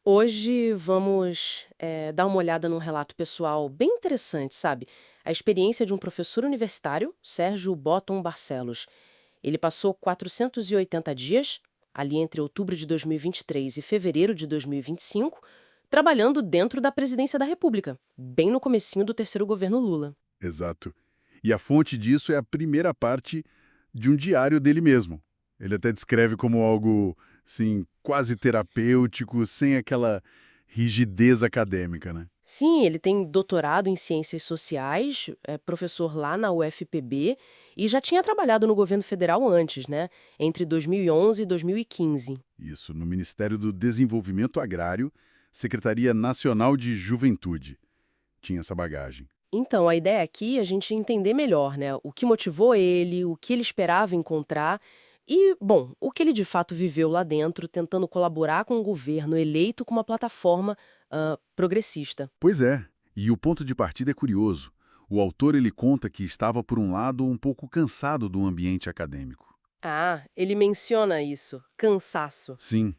Hoje vamos dar uma olhada num relato pessoal bem interessante, sabe? A experiência de um professor universitário, Sérgio Botton Barcelos. Ele passou 480 dias, ali entre outubro de 2023 e fevereiro de 2025, trabalhando dentro da presidência da República, bem no comecinho do terceiro governo Lula. Exato. E a fonte disso é a primeira parte de um diário dele mesmo. Ele até descreve como algo, assim, quase terapêutico, sem aquela rigidez acadêmica, né? Sim, ele tem doutorado em ciências sociais, é professor lá na UFPB e já tinha trabalhado no governo federal antes, né? Entre 2011 e 2015. Isso, no Ministério do Desenvolvimento Agrário, Secretaria Nacional de Juventude. Tinha essa bagagem. Então, a ideia aqui é a gente entender melhor, né? O que motivou ele, o que ele esperava encontrar e, bom, o que ele de fato viveu lá dentro, tentando colaborar com o governo eleito com uma plataforma progressista. Pois é, e o ponto de partida é curioso. O autor ele conta que estava, por um lado, um pouco cansado do ambiente acadêmico. Ah, ele menciona isso, cansaço. Sim,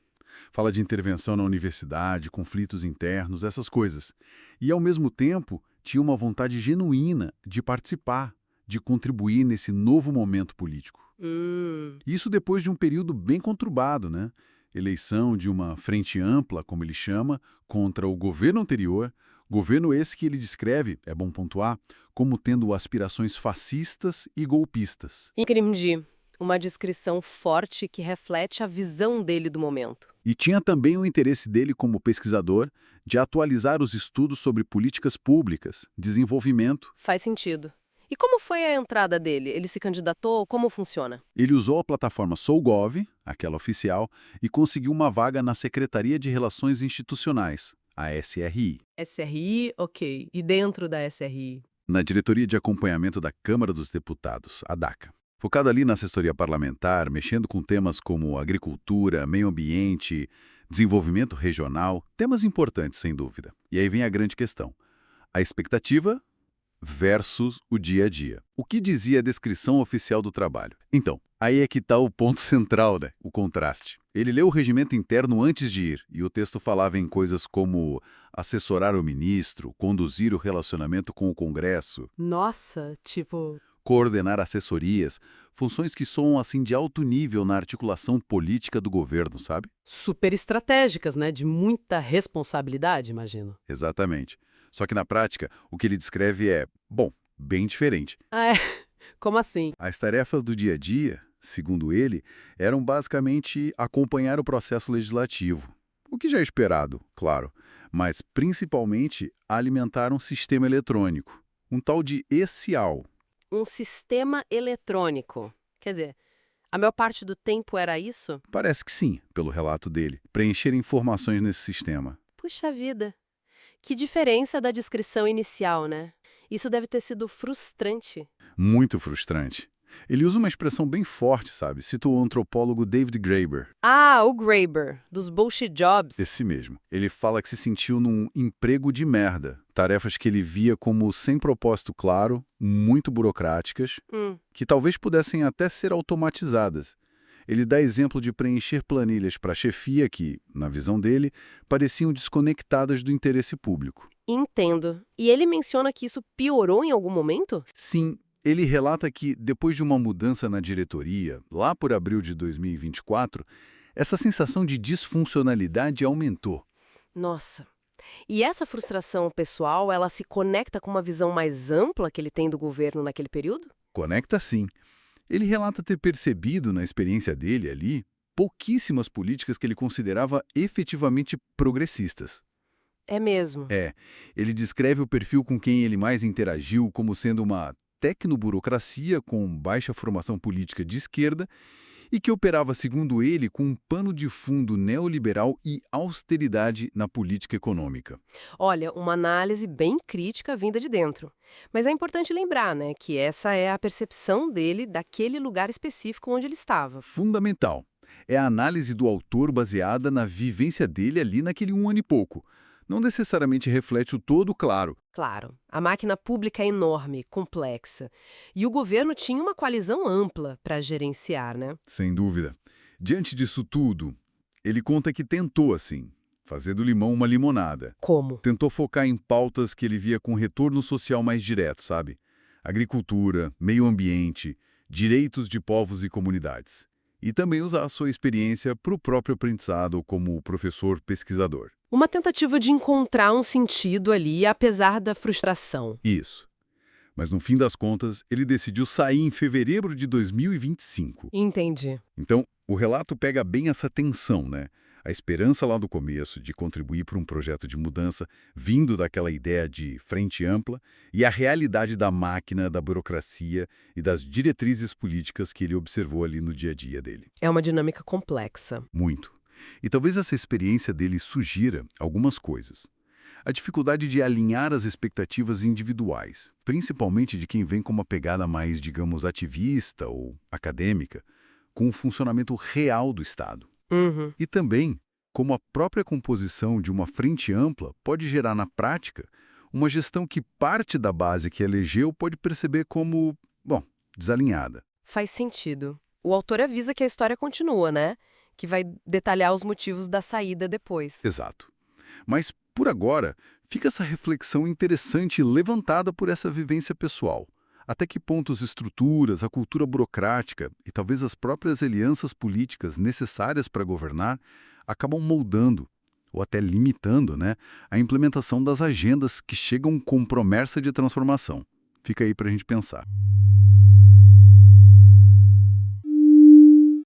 fala de intervenção na universidade, conflitos internos, essas coisas. E, ao mesmo tempo, tinha uma vontade genuína de participar, de contribuir nesse novo momento político. Hum. Isso depois de um período bem conturbado, né? Eleição de uma frente ampla, como ele chama, contra o governo anterior, governo esse que ele descreve, é bom pontuar, como tendo aspirações fascistas e golpistas. Entendi. Uma descrição forte que reflete a visão dele do momento. E tinha também o interesse dele como pesquisador de atualizar os estudos sobre políticas públicas, desenvolvimento. Faz sentido. E como foi a entrada dele? Ele se candidatou? Como funciona? Ele usou a plataforma SouGov, aquela oficial, e conseguiu uma vaga na Secretaria de Relações Institucionais, a SRI, SRI, ok. E dentro da SRI? na Diretoria de Acompanhamento da Câmara dos Deputados, a DACA. Focado ali na assessoria parlamentar, mexendo com temas como agricultura, meio ambiente, desenvolvimento regional, temas importantes, sem dúvida. E aí vem a grande questão. A expectativa versus o dia a dia. O que dizia a descrição oficial do trabalho? Então, aí é que está o ponto central, né? O contraste. Ele leu o regimento interno antes de ir, e o texto falava em coisas como assessorar o ministro, conduzir o relacionamento com o Congresso, Nossa, tipo. coordenar assessorias, funções que soam assim de alto nível na articulação política do governo, sabe? Super estratégicas, né? De muita responsabilidade, imagino. Exatamente. Só que na prática, o que ele descreve é, bom, bem diferente. Ah, é? Como assim? As tarefas do dia a dia, segundo ele, eram basicamente acompanhar o processo legislativo. O que já é esperado, claro, mas principalmente alimentar um sistema eletrônico, um tal de ECIAL. Um sistema eletrônico. Quer dizer, a maior parte do tempo era isso? Parece que sim, pelo relato dele, preencher informações nesse sistema. Puxa vida. Que diferença da descrição inicial, né? Isso deve ter sido frustrante. Muito frustrante. Ele usa uma expressão bem forte, sabe? Cita o antropólogo David Graeber. Ah, o Graeber, dos bullshit jobs. Esse mesmo. Ele fala que se sentiu num emprego de merda. Tarefas que ele via como sem propósito claro, muito burocráticas, Hum. que talvez pudessem até ser automatizadas. Ele dá exemplo de preencher planilhas para a chefia que, na visão dele, pareciam desconectadas do interesse público. Entendo. E ele menciona que isso piorou em algum momento? Sim, ele relata que, depois de uma mudança na diretoria, lá por abril de 2024, essa sensação de disfuncionalidade aumentou. Nossa. E essa frustração pessoal, ela se conecta com uma visão mais ampla que ele tem do governo naquele período? Conecta sim. Ele relata ter percebido, na experiência dele ali, pouquíssimas políticas que ele considerava efetivamente progressistas. É mesmo. Ele descreve o perfil com quem ele mais interagiu como sendo uma tecnoburocracia com baixa formação política de esquerda e que operava, segundo ele, com um pano de fundo neoliberal e austeridade na política econômica. Olha, uma análise bem crítica vinda de dentro. Mas é importante lembrar, né, que essa é a percepção dele daquele lugar específico onde ele estava. Fundamental. É a análise do autor baseada na vivência dele ali naquele 1 ano e pouco. Não necessariamente reflete o todo, claro. Claro, a máquina pública é enorme, complexa. E o governo tinha uma coalizão ampla para gerenciar, né? Sem dúvida. Diante disso tudo, ele conta que tentou assim. fazer do limão uma limonada. Como? Tentou focar em pautas que ele via com retorno social mais direto, sabe? Agricultura, meio ambiente, direitos de povos e comunidades. E também usar a sua experiência para o próprio aprendizado como professor pesquisador. Uma tentativa de encontrar um sentido ali, apesar da frustração. Isso. Mas no fim das contas, ele decidiu sair em fevereiro de 2025. Entendi. Então, o relato pega bem essa tensão, né? A esperança lá do começo de contribuir para um projeto de mudança, vindo daquela ideia de frente ampla, e a realidade da máquina, da burocracia e das diretrizes políticas que ele observou ali no dia a dia dele. É uma dinâmica complexa. Muito. E talvez essa experiência dele sugira algumas coisas. A dificuldade de alinhar as expectativas individuais, principalmente de quem vem com uma pegada mais, digamos, ativista ou acadêmica, com o funcionamento real do Estado. Uhum. E também como a própria composição de uma frente ampla pode gerar na prática uma gestão que parte da base que elegeu pode perceber como, bom, desalinhada. Faz sentido. O autor avisa que a história continua, né? Que vai detalhar os motivos da saída depois. Exato. Mas, por agora, fica essa reflexão interessante levantada por essa vivência pessoal. Até que ponto as estruturas, a cultura burocrática e talvez as próprias alianças políticas necessárias para governar acabam moldando, ou até limitando, né, a implementação das agendas que chegam com promessa de transformação. Fica aí para a gente pensar.